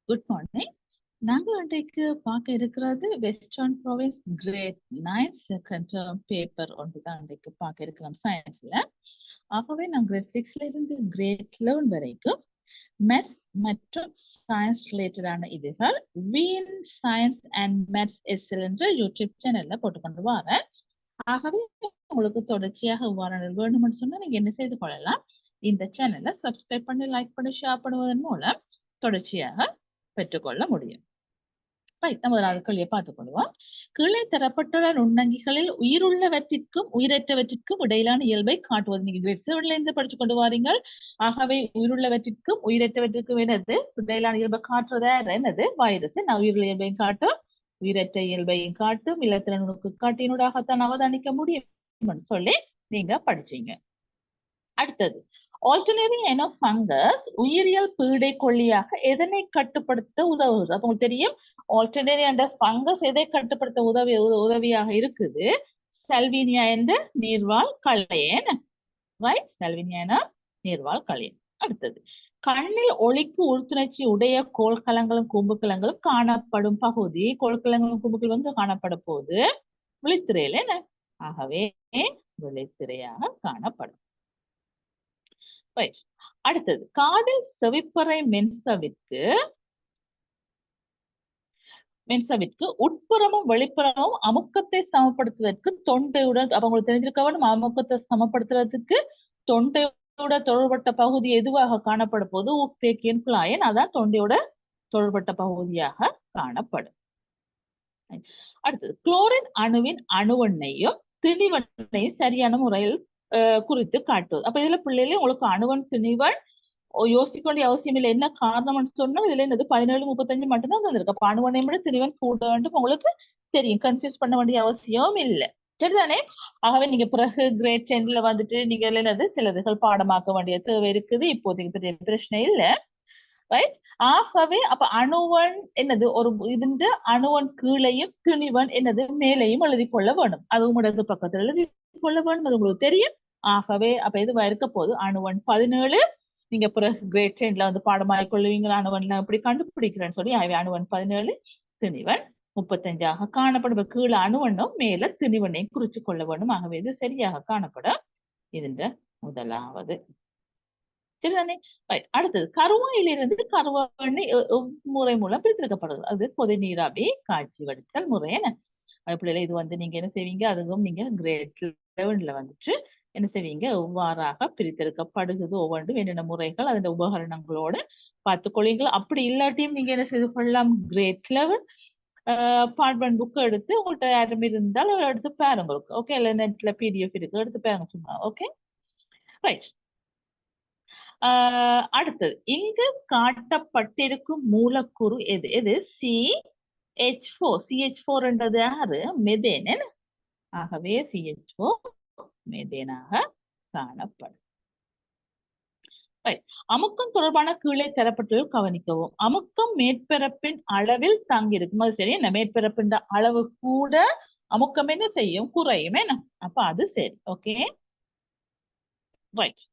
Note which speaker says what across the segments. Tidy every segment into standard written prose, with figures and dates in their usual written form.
Speaker 1: Good morning. நாங்கள் இன்றைக்கு பார்க்க இருக்கிறது western province grade 9 second term paper ஒன்று தான் இன்றைக்கு பார்க்க இருக்கிறோம் சயின்ஸ்ல. ஆகவே நான் கிரேட் 6ல இருந்து கிரேட் 11 வரைக்கும் மேத்ஸ் மற்றும் சயின்ஸ் ரிலேட்டடான இதுகள் வீன் சயின்ஸ் அண்ட் மேத்ஸ் எஸ்எல் என்ற யூடியூப் சேனல்ல போட்டுக்கொண்டு வரேன். ஆகவே உங்களுக்கு தொடர்ச்சியாக வாரங்கள் வேணும்னு சொன்னா நீங்க என்ன செய்து கொள்ளலாம், இந்த சேனலை சப்ஸ்கிரைப் பண்ணி லைக் பண்ணி ஷேர் பண்ணுவதன் மூலம் தொடர்ச்சியாக பெற்றுக்கொள்ள முடியும். முதலாவது கேள்வியை பார்த்துக் கொள்வோம். கீழே தரப்பட்டுள்ள நுண்ணங்கிகளில் உயிருள்ளவற்றிற்கும் உயிரற்றவற்றிற்கும் இடையிலான இயல்பை காட்டுவது. நீங்க கிரேட் 7ல இருந்து படிச்சு கொண்டு வாரீங்கள். ஆகவே உயிருள்ளவற்றிற்கும் உயிரற்றவற்றிற்கும் என்னது இடையிலான இயல்பை காட்டுறதா என்னது வைரஸ். நான் உயிருள்ள இயல்பையும் காட்டும் உயிரற்ற இயல்பையும் காட்டும் இலத்திரனுக்கு காட்டினூடாகத்தான் அவதானிக்க முடியும் சொல்லி நீங்க படிச்சீங்க. அடுத்தது ஆல்டர்னேட்டிங் என ஃபங்கஸ் உயிரியல் பீடை கொல்லியாக எதனை கட்டுப்படுத்த உதவுகிறது? அப்ப உங்களுக்கு தெரியும் ஆல்டர்னேரி என்ற ஃபங்கஸ் எதை கட்டுப்படுத்த உதவியாக இருக்குது? சல்வினியா என்ற நீர்வாழ் களையன். ரைட், சல்வினியா என நீர்வாழ் களையன். அடுத்தது கண்ணில் ஒளிக்கு உள்துணர்ச்சி உடைய கோள்கலங்களும் கும்புக்கலங்களும் காணப்படும் பகுதி. கோள்கலங்களும் கும்புக்கள் காணப்படும் போது விழித்திரையில என்ன? ஆகவே விழித்திரையாக காணப்படும். அடுத்தது காதில் செவிப்பறை மென்சவிற்கு உட்புறமும் வெளிப்புறமும் அமுக்கத்தை சமப்படுத்துவதற்கு தொண்டையுடன் அவங்களுக்கு தெரிஞ்சிருக்க வேண்டும். அமுக்கத்தை சமப்படுத்துறதுக்கு தொண்டையோட தொடர்பட்ட பகுதி எதுவாக காணப்படும் போது ஊக்தேக்கியன் குழாயன், அதான் தொண்டையோட தொடர்பட்ட பகுதியாக காணப்படும். அடுத்தது குளோரின் அணுவின் அணுவெண்ணையும் திணிவெண்ணையும் சரியான முறையில் குறித்து காட்டுவது. அப்ப இதுல பிள்ளைகளே உங்களுக்கு அணுவன் திணிவன் யோசிக்க வேண்டிய அவசியம் இல்லை. என்ன காரணம்னு சொன்னா இதுல என்னது 17:35 மட்டும்தான் வந்திருக்கு. அப்ப அணுவனை விட திணிவன் கூட உங்களுக்கு தெரியும். கன்ஃபியூஸ் பண்ண வேண்டிய அவசியம் இல்லை, சரிதானே? ஆகவே நீங்க பிறகு கிரேட் 10ல வந்துட்டு நீங்க என்னது சிலதுகள் பாடமாக்க வேண்டிய தேவை இருக்குது. இப்போதைக்கு பிரச்சனை இல்லை, ரைட்? ஆகவே அப்ப அணுவன் என்னது ஒரு இந்த அணுவன் கீழையும் திணிவன் என்னது மேலையும் எழுதி கொள்ள வேணும். அதுவும் இடது பக்கத்துல எழுதி கொள்ள வேண்டும், அது உங்களுக்கு தெரியும். ஆகவே அப்ப எதுவா இருக்க போது அணுவன் 17. நீங்க பிறகு கிரேட் 10ல வந்து பாடமாய் கொள்ளுவீங்க. அணுவன்ல எப்படி கண்டுபிடிக்கிறேன்னு சொல்லி. ஆகவே அணுவன் 17 திணிவன் 35 காணப்படும். கீழே அணுவனும் மேல திணிவனையும் குறிச்சு கொள்ள வேண்டும். ஆகவே இது சரியாக காணப்படும். இதுன்ற முதலாவது, சரிதானே? அடுத்தது கருவாயிலிருந்து கருவாய் முறை மூலம் பிரித்தெடுக்கப்படுது. அது கொதி நீராவி காய்ச்சி வடித்தல் முறை. என்ன பிள்ளைல இது வந்து நீங்க என்ன செய்வீங்க, அதுவும் நீங்க கிரேட் 11ல வந்துட்டு என்ன செய்வீங்க, எவ்வாறாக பிரித்தெடுக்கப்படுகிறது ஒவ்வொன்றும் என்னென்ன முறைகள் அதன் உபகரணங்களோடு பார்த்துக்கொள்ளுங்கள். அப்படி இல்லாட்டியும் நீங்க என்ன செய்து கொள்ளலாம், கிரேட் 11 பார்ட் 1 புக் எடுத்து உங்கள்கிட்ட யாரும் இருந்தால் எடுத்து பாருங்க. ஓகே, இல்லை நெட்ல PDF இருக்கு, எடுத்து பாருங்க சும்மா. Okay, right. அடுத்தது இங்கு காட்டப்பட்டிருக்கும் மூலக்கூறு எது? எது? CH4. CH4 என்றது யாரு? மெதேன். ஆகவே CH4 மெதேனாக காணப்படும். அமுக்கம் தொடர்பான கீழே தரப்பட்டு கவனிக்கவும். அமுக்கம் மேற்பரப்பின் அளவில் தங்கியிருக்கும். அது சரி, என்ன மேற்பரப்பின் அளவு கூட அமுக்கம் என்ன செய்யும்? குறையும். என்ன அப்ப அது சரி. Okay, right.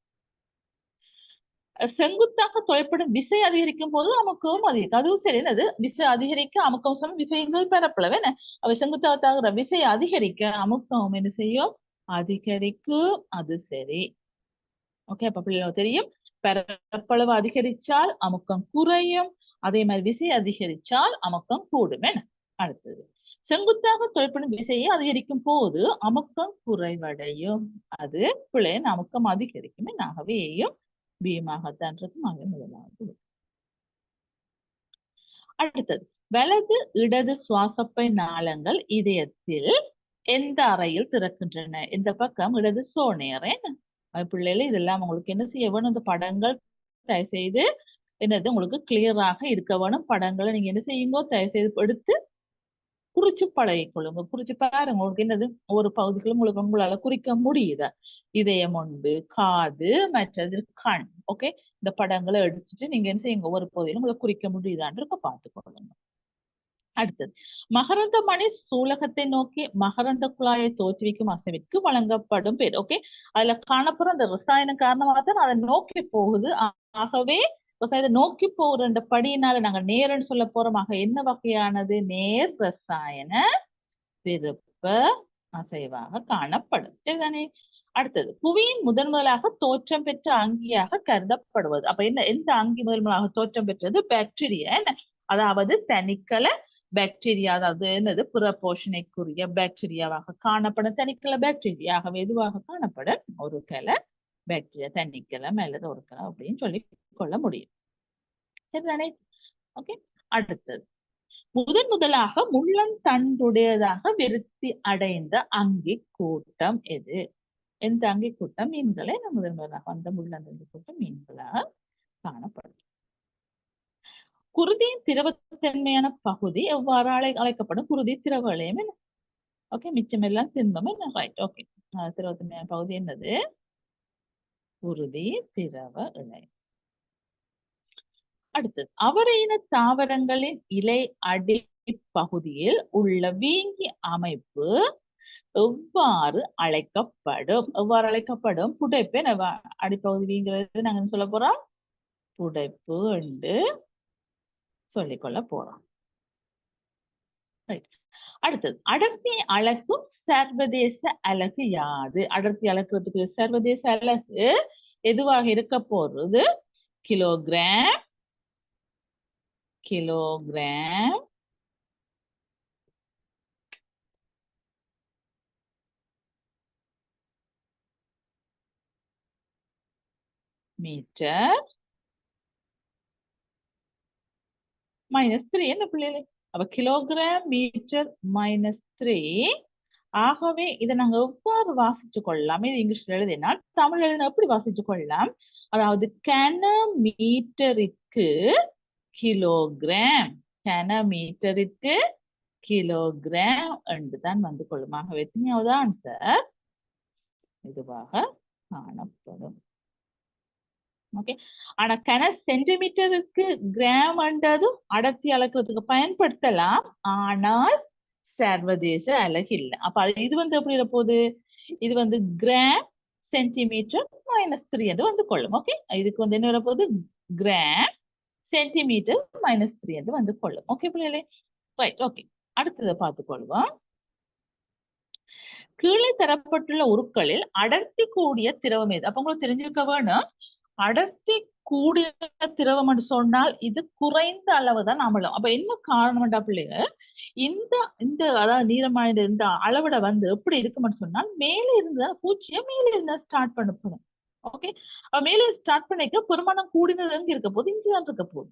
Speaker 1: செங்குத்தாக தொலைப்படும் விசை அதிகரிக்கும் போது அமுக்கவும் அதிகரிக்கும். அதுவும் சரி, என்னது விசை அதிகரிக்க அமுக்கம் சொல்லும் விஷயங்கள் பெறப்பளவு. என்ன அவை செங்குத்தாக தாக்குற விசை அதிகரிக்க அமுக்கம் என்ன செய்யும்? அதிகரிக்கும். அது சரி. ஓகே, அப்ப பிள்ளைங்க தெரியும், பெறப்பளவு அதிகரிச்சால் அமுக்கம் குறையும், அதே மாதிரி விசை அதிகரிச்சால் அமுக்கம் கூடும். என்ன அடுத்தது செங்குத்தாக தொலைப்படும் விசையை அதிகரிக்கும் போது அமுக்கம் குறைவடையும். அது பிள்ளை அமுக்கம் அதிகரிக்கும். ஆகவேயும் பீமாகத்தான் இருக்கும். முதலாவது. அடுத்தது வலது இடது சுவாசப்பை நாளங்கள் இதயத்தில் எந்த அறையில் திறக்கின்றன? இந்த பக்கம் இடது சோனேறை. பிள்ளைல இதெல்லாம் உங்களுக்கு என்ன செய்ய வேணும், இந்த படங்கள் தயவு செய்து என்னது உங்களுக்கு கிளியராக இருக்க வேணும். படங்களை நீங்க என்ன செய்யுங்க, தயவு செய்து எடுத்து குறிச்சு பழகிக்கொள்ளுங்க. குறிச்சு பாருங்க, உங்களுக்கு என்னது ஒவ்வொரு பகுதிகளும் உங்களுக்கு உங்களால குறிக்க முடியுதா? இதயம் உண்டு, காது, மற்றது கண். ஓகே, இந்த படங்களை எடுத்துட்டு நீங்க என்ன செய்யுங்க, ஒவ்வொரு பகுதியிலும் உங்களுக்கு குறிக்க முடியுதான்னு பார்த்துக்கொள்ளுங்க. அடுத்தது மகரந்த மணி சூலகத்தை நோக்கி மகரந்த குழாயை தோற்றுவிக்கும் அசைவிற்கு வழங்கப்படும் பேர். ஓகே, அதுல காணப்படுற அந்த ரசாயன காரணமாக தான் அதை நோக்கி போகுது. ஆகவே இதை நோக்கி போகிற படியினால நாங்க நேரன்னு சொல்ல போறோமாக என்ன வகையானது? நேர் ரசாயன திருப்ப அசைவாக காணப்படும். சரிதானே? அடுத்தது புவியின் முதலாக தோற்றம் பெற்ற அங்கியாக கருதப்படுவது. அப்ப என்ன, எந்த அங்கி முதலாக தோற்றம் பெற்றது? பாக்டீரியா. என்ன, அதாவது தனிக்கல பாக்டீரியா, அதாவது என்னது, புற போஷணைக்குரிய பாக்டீரியாவாக காணப்படும் தனிக்கல பாக்டீரியாகவே எதுவாக காணப்படும்? ஒரு கல பாக்டீரியா, தனிக்கலம் அல்லது ஒரு கலம் அப்படின்னு சொல்லி கொள்ள முடியும். சரிதானே? ஓகே. அடுத்தது முதலாக முள்ளந்தண்டுடையதாக விருத்தி அடைந்த அங்கி கூட்டம் எது? எந்த அங்கி கூட்டம்? மீன்களை முதலாக அந்த முள்ளந்தண்டு கூட்டம் மீன்களாக காணப்படும். குருதியின் திரவத்தன்மையான பகுதி எவ்வாறு அழைக்கப்படும்? குருதி திரவ வளையம். என்ன? ஓகே, மிச்சம் எல்லாம் திண்மம். என்ன? ரைட். ஓகே, திரவத்தன்மையான பகுதி என்னது? குருதி திரவ இழை. அடுத்தது அவரையின தாவரங்களின் இலை அடிப்பகுதியில் உள்ள வீங்கி அமைப்பு எவ்வாறு அழைக்கப்படும்? எவ்வாறு அழைக்கப்படும்? புடைப்பு. அடிப்பகுதி வீங்கிறது நாங்க சொல்ல போறோம் புடைப்பு என்று சொல்லிக்கொள்ள போறோம். அடுத்தது அடர்த்தி அளக்கும் சர்வதேச அலகு யாது? அடர்த்தி அளக்கிறதுக்கு சர்வதேச அலகு எதுவாக இருக்க போறது? Kilogram, kilogram, metre, -3. என்ன பிள்ளைகளே? அப்ப கிலோகிராம், மீட்டர், -3. ஆகவே இதை நாங்க எவ்வாறு வாசிச்சு கொள்ளலாம்? இது இங்கிலீஷ்ல எழுதினால் தமிழ் எழுதினா எப்படி வாசிச்சு கொள்ளலாம்? அதாவது கனமீட்டருக்கு கிலோகிராம், கனமீட்டருக்கு கிலோகிராம் என்றுதான் வந்து கொள்ளும். ஆகவே எத்தனையாவது ஆன்சர் இதுவாக காணப்படும். ஓகே. ஆனா கன சென்டிமீட்டருக்கு கிராம் என்றது அடர்த்தி அளக்கிறதுக்கு பயன்படுத்தலாம், ஆனால் சர்வதேச அலகு இல்லை. அப்ப இது வந்து எப்படி இருப்போது? இது வந்து கிராம் சென்டிமீட்டர் -3 என்று வந்து கொள்ளும். ஓகே, இதுக்கு வந்து என்ன வரப்போகுது? கிராம் சென்டிமீட்டர் -3 என்று வந்து கொள்ளும். ஓகே பிள்ளைகளே, ரைட். ஓகே, அடுத்ததை பார்த்துக் கொள்வோம். கீழே தரப்பட்டுள்ள உருக்களில் அடர்த்தி கூடிய திரவம் எது? அப்ப உங்களுக்கு தெரிஞ்சிருக்க வேணும், அடர்த்தி கூடிய திரவம் என்று சொன்னால் இது குறைந்த அளவு தான் அமிலம். அப்ப என்ன காரணம்டா பிள்ளைங்க, இந்த இந்த அதாவது நீரமான இந்த அளவிட வந்து எப்படி இருக்கும்னு சொன்னால் மேலே இருந்தா பூச்சியை மேலே இருந்தா ஸ்டார்ட் பண்ண போதும். ஓகே, மேலே ஸ்டார்ட் பண்ணிக்க பெருமானம் கூடினது எங்க இருக்க போது? இங்கதான் இருக்க போகுது.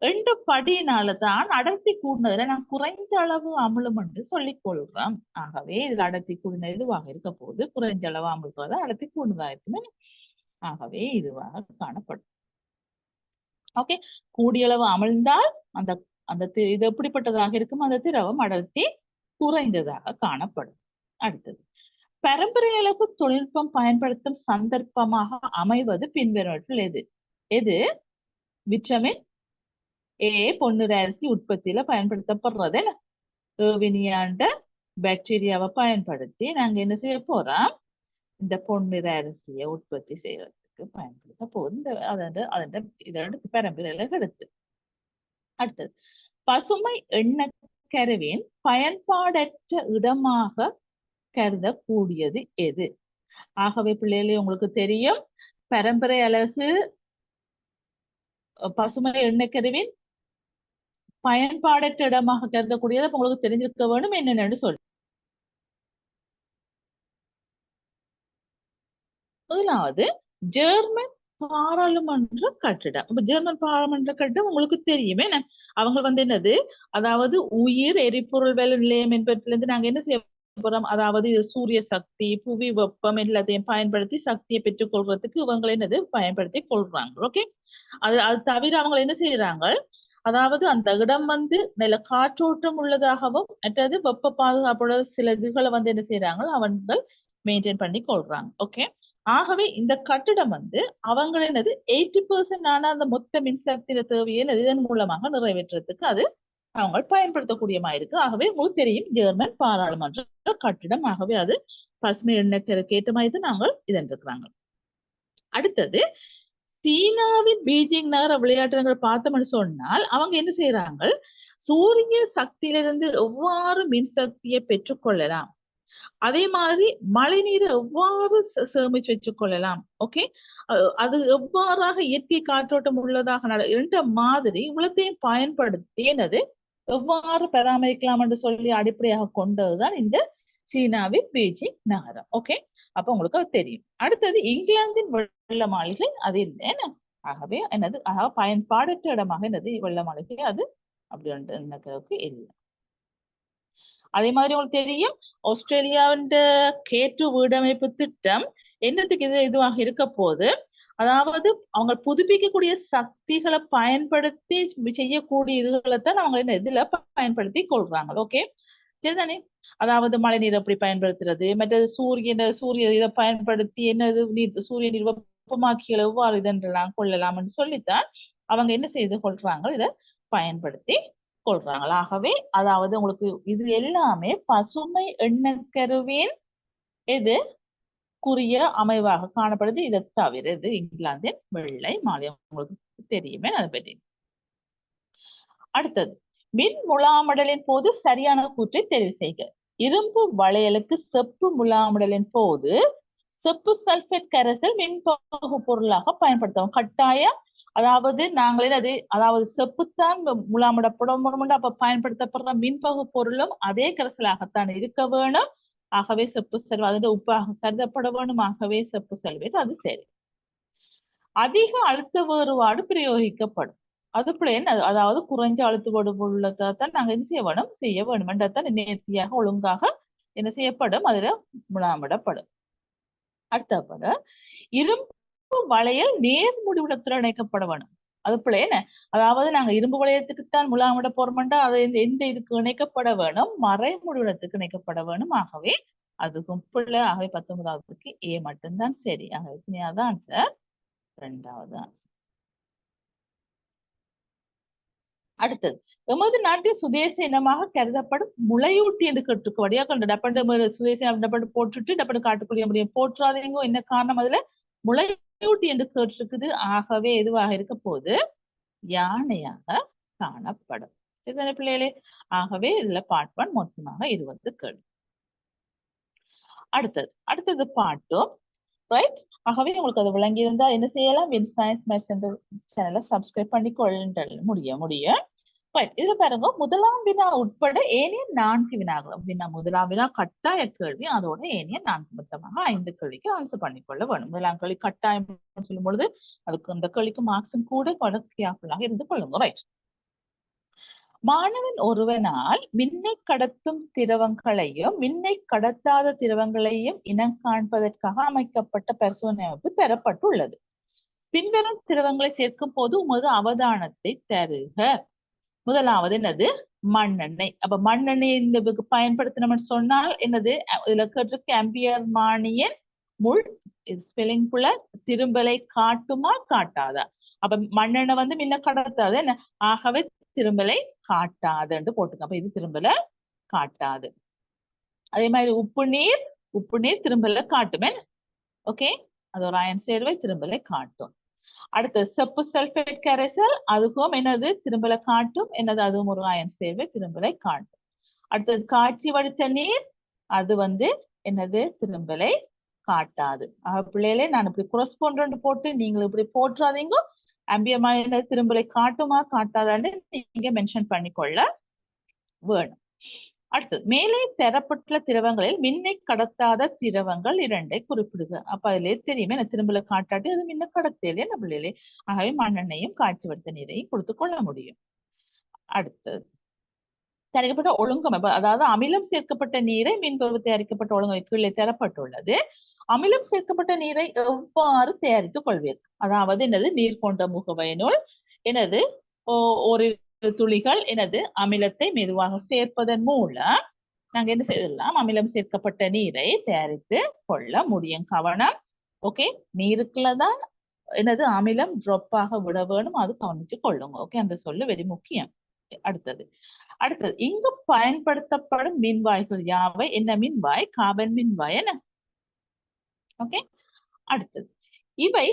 Speaker 1: 2 படியினாலதான் அடர்த்தி கூடினதுல நான் குறைந்த அளவு அமிலம் என்று சொல்லிக் கொள்றோம். ஆகவே இதுல அடர்த்தி கூடின இதுவாக இருக்க போது குறைந்த அளவு அமிழ்வதை அடர்த்தி கூடுதலா இருக்குமே. ஆகவே இதுவாக காணப்படும். ஓகே, கூடிய அளவு அமிழ்ந்தால் அந்த அந்த இது எப்படிப்பட்டதாக இருக்கும்? அந்த திரவம் அடர்த்தி குறைந்ததாக காணப்படும். அடுத்தது பரம்பரை அளவு தொழில்நுட்பம் பயன்படுத்தும் சந்தர்ப்பமாக அமைவது பின்வருவற்றில் எது? எது? விட்டமின் ஏ பொன்னிற அரிசி உற்பத்தியில பயன்படுத்தப்படுறது. ஏவினியாண்ட பாக்டீரியாவை பயன்படுத்தி நாங்க என்ன செய்ய போறோம்? இந்த பொன்னிற அரிசியை உற்பத்தி செய்யறதுக்கு பயன்படுத்த போகுது. இதோட பரம்பரையில எடுத்து அடுத்தது பசுமை எண்ணெய் கருவின் பயன்பாடற்ற இடமாக கருதக்கூடியது எது? ஆகவே பிள்ளைகளே உங்களுக்கு தெரியும், பரம்பரை அலகு பசுமை எண்ணெய் கருவின் பயன்பாடற்ற இடமாக கருதக்கூடியது உங்களுக்கு தெரிஞ்சிருக்க வேண்டும். என்னென்னு சொல்லு. முதலாவது ஜெர்மன் பாராளுமன்ற கட்டிடம். ஜெர்மன் பாராளுமன்ற கட்டிடம் உங்களுக்கு தெரியுமே. அவங்க வந்து என்னது, அதாவது உயிர் எரிபொருள் வேலை நிலையம் என்பதிலிருந்து நாங்க என்ன செய்ய போறோம்? அதாவது சூரிய சக்தி, புவி வெப்பம் எல்லாத்தையும் பயன்படுத்தி சக்தியை பெற்றுக் கொள்றதுக்கு இவங்களை என்னது பயன்படுத்தி கொள்றாங்க. ஓகே, அது தவிர அவங்க என்ன செய்யறாங்க? அதாவது அந்த இடம் வந்து நல்ல காற்றோட்டம் உள்ளதாகவும் மற்றது வெப்ப பாதுகாப்போட சில இதுகளை வந்து என்ன செய்யறாங்க? அவங்க மெயின்டைன் பண்ணி கொள்றாங்க. ஓகே, ஆகவே இந்த கட்டிடம் வந்து அவங்க என்னது 80% ஆன அந்த மொத்த மின்சக்தி தேவையை இதன் மூலமாக நிறைவேற்றுறதுக்கு அது அவங்க பயன்படுத்தக்கூடியமா இருக்கு. ஆகவே உங்களுக்கு தெரியும் ஜெர்மன் பாராளுமன்ற கட்டிடம். ஆகவே அது பசுமை எண்ணெய்க்கு ஏற்ற மாதிரி நாங்கள் இதன் இருக்கிறாங்க. அடுத்தது சீனாவின் பீஜிங் நகர விளையாட்டுகள் பார்த்தோம்னு சொன்னால் அவங்க என்ன செய்யறாங்க, சூரிய சக்தியிலிருந்து எவ்வாறு மின்சக்தியை பெற்றுக்கொள்ளலாம், அதே மாதிரி மழை நீரை எவ்வாறு சேமிச்சு வச்சுக் கொள்ளலாம், ஓகே, அது எவ்வாறாக இயற்கை காற்றோட்டம் உள்ளதாக என்ற மாதிரி இவ்வளத்தையும் பயன்படுத்தி என்னது எவ்வாறு பராமரிக்கலாம் என்று சொல்லி அடிப்படையாக கொண்டதுதான் இந்த சீனாவின் பீஜிங் நகரம். ஓகே, அப்ப உங்களுக்கு அது தெரியும். அடுத்தது இங்கிலாந்தின் வெள்ள மாளிகை, அது இல்லை. ஆகவே என்னது பயன்பாடற்ற இடமாக என்னது வெள்ள மாளிகை, அது அப்படி ஒன்று இல்லை. அதே மாதிரி உங்களுக்கு தெரியும், ஆஸ்திரேலியாவின் கேட்டு வீடமைப்பு திட்டம் என்னத்துக்கு இதுவாக இருக்க போது, அதாவது அவங்க புதுப்பிக்கக்கூடிய சக்திகளை பயன்படுத்தி செய்யக்கூடிய இதுகளைத்தான் அவங்க என்ன இதுல பயன்படுத்தி கொள்றாங்க. ஓகே, சரிதானே? அதாவது மழை நீர் எப்படி பயன்படுத்துறது, மற்றது சூரிய இதை பயன்படுத்தி என்னது சூரிய நீர் வெப்பமாக்கிகளை எவ்வாறு இதென்றலாம் கொள்ளலாம்னு சொல்லித்தான் அவங்க என்ன செய்து கொள்றாங்க, இதை பயன்படுத்தி கொள்றாங்க. ஆகவே அதாவது உங்களுக்கு இது எல்லாமே பசுமை எண்ணக்கருவின் இது குறிய அமைவாக காணப்படுது. இதை தவிர இது இங்கிலாந்தின் வெள்ளை மாளிகை, உங்களுக்கு தெரியுமே அதை பற்றி. அடுத்தது, மின் முலாமடலின் போது சரியான கூற்றை தெரிவு செய்க. இரும்பு வளையலுக்கு செப்பு முலாமடலின் போது செப்பு சல்பேட் கரைசல் மின்பகு பொருளாக பயன்படுத்தும் கட்டாயம். அதாவது நாங்களே அது அதாவது செப்புத்தான் முலாமிடப்படும், அப்ப பயன்படுத்தப்படுற மின்பகு பொருளும் அதே கரைசலாகத்தான் இருக்க வேணும். ஆகவே செப்பு செல்வம் அதோட உப்பாக கருதப்பட வேணும். ஆகவே செப்பு செல்வேட் அது சரி. அதிக அழுத்த வேறுபாடு பிரயோகிக்கப்படும், அது பிளேன், அதாவது குறைஞ்ச அழுத்த வேறுபாடுதான் நாங்க என்ன செய்ய வேணும் என்றதான் நேர்த்தியாக ஒழுங்காக என்ன செய்யப்படும், அதுல முலாமிடப்படும். அடுத்த இரும்பு வளையல் நேர் முடிவுடத்துடன் இணைக்கப்பட வேணும், அது பிளேன். அதாவது நாங்க இரும்பு வளையத்துக்குத்தான் முலாமிட போறோம்டா, அது எந்த இதுக்கு இணைக்கப்பட வேணும், மறை முடிவிடத்துக்கு இணைக்கப்பட வேணும். ஆகவே அதுக்கும் பிள்ளை. ஆகவே 19வதுக்கு ஏ மட்டும்தான் சரி. ஆகவே அதான் ஆன்சர், 2வது ஆன்சர். அடுத்தது, எமது நாட்டின் சுதேச இனமாக கருதப்படும் முளையூட்டி என்று கேட்டுக்கு வழியா கொண்ட டப்பண்டு சுதேச டப்பண்டு போட்டுட்டு டப்பண்டு காட்டுக்குரிய முடியும் போற்றாதீங்க. என்ன காரணம், அதுல முளையூட்டி என்று கேட்டிருக்குது. ஆகவே எதுவாக இருக்க போது யானையாக காணப்படும். இதுதானே பிள்ளைகளே? ஆகவே இதுல பார்ட் 1 மொத்தமாக 20 கேள்வி. அடுத்தது பாட்டும் ரைட். ஆகவே உங்களுக்கு அது விளங்கி இருந்தா என்ன செய்யலாம், வின் சயின்ஸ் மேத்ஸ் என்ற சேனலை சப்ஸ்கிரைப் பண்ணி கொள்ள முடியும். இது பாருங்க, முதலாம் வினா உட்பட ஏனைய 4 வினாக்கள். முதலாம் வினா கட்டாய கேள்வி, அதோட ஏனைய 4 மொத்தமாக 5 கேள்விக்கு ஆன்சர் பண்ணிக்கொள்ள வேணும். முதலாம் கேள்வி கட்டாயம் சொல்லும் பொழுது அதுக்கு அந்த கேள்விக்கு மார்க்ஸும் கூட கேர்ஃபுல்லாக இருந்து கொள்ளுங்க. ரைட். மாணவன் ஒருவனால் மின்னை கடத்தும் திரவங்களையும் மின்னை கடத்தாத திரவங்களையும் இனம் காண்பதற்காக அமைக்கப்பட்ட பரிசோதனை அமைப்பு பெறப்பட்டுள்ளது. பின்வரும் திரவங்களை சேர்க்கும் போது உமது அவதானத்தை தருக. முதலாவது என்னது, மண்ணெண்ணெய். அப்ப மண்ணெண்ணெய் இந்த பயன்படுத்தணும்னு சொன்னால் என்னது, இதுல கேட்டிருக்கு ஆம்பியர் மானியன் முள் ஸ்பெல்லிங் புல திரும்பலை காட்டுமா காட்டாதா. அப்ப மண்ணெண்ணெய் வந்து முன்ன கடத்தாது என்ன, ஆகவே திரும்பலை காட்டாதுன்னு போட்டுக்க. அப்ப இது திரும்பல காட்டாது. அதே மாதிரி உப்பு நீர் திரும்பல காட்டுமே. ஓகே, அது ஒரு அயன் சேர்வை திரும்பலை காட்டும். அடுத்து செப்பு சல்பேட் கரைசல், அதுக்கும் என்னது திரும்பல காட்டும், என்னது அதுவும் ஒரு அயன் சேர்வை திரும்பலை காட்டும். அடுத்தது காய்ச்சி வடித்த நீர், அது வந்து என்னது திரும்பலை காட்டாது. பிள்ளைகளே, நான் இப்படி குரஸ்பாண்ட் போட்டு நீங்கள் இப்படி போட்டுறாதீங்க. ஆம்பியர் திரும்பலை காட்டுமா காட்டாதான்னு நீங்க மென்ஷன் பண்ணிக்கொள்ள வேணும். அடுத்தது, மேலே தரப்பட்டுள்ள திரவங்களில் மின்னை கடத்தாத திரவங்கள் 2 குறிப்பிடுக. அப்ப அதுல தெரியுமே திரும்பல காட்டாட்டி அது மின்ன கடத்தலே என்ன பிள்ளைகளே. ஆகவே மண்ணெண்ணையும் காய்ச்சி வடித்த நீரையும் கொடுத்து கொள்ள முடியும். அடுத்தது, தயாரிக்கப்பட்ட ஒழுங்கமைப்பு, அதாவது அமிலம் சேர்க்கப்பட்ட நீரை மின்பொருள் தயாரிக்கப்பட்ட ஒழுங்கமைப்பு கீழே தரப்பட்டுள்ளது. அமிலம் சேர்க்கப்பட்ட நீரை எவ்வாறு தயாரித்துக் கொள்வீர்? அதாவது என்னது, நீர் கொண்ட முகவையினுள் எனது ஒரு துளிகள் எனது அமிலத்தை மெதுவாக சேர்ப்பதன் மூலம் நாங்க என்ன செய்யலாம், அமிலம் சேர்க்கப்பட்ட நீரை தயாரித்து கொள்ள முடியும். கவனம். ஓகே, நீருக்குள்ளதான் என்னது அமிலம் ட்ராப்பாக விட வேணும், அது கவனிச்சு கொள்ளுங்க. ஓகே, அந்த சொல்லு வெரி முக்கியம். அடுத்தது இங்கு பயன்படுத்தப்படும் மின்வாய்கள் யாவை? என்ன மின்வாய்? கார்பன் மின்வாய் என்ன. ஓகே, அடுத்தது, இவை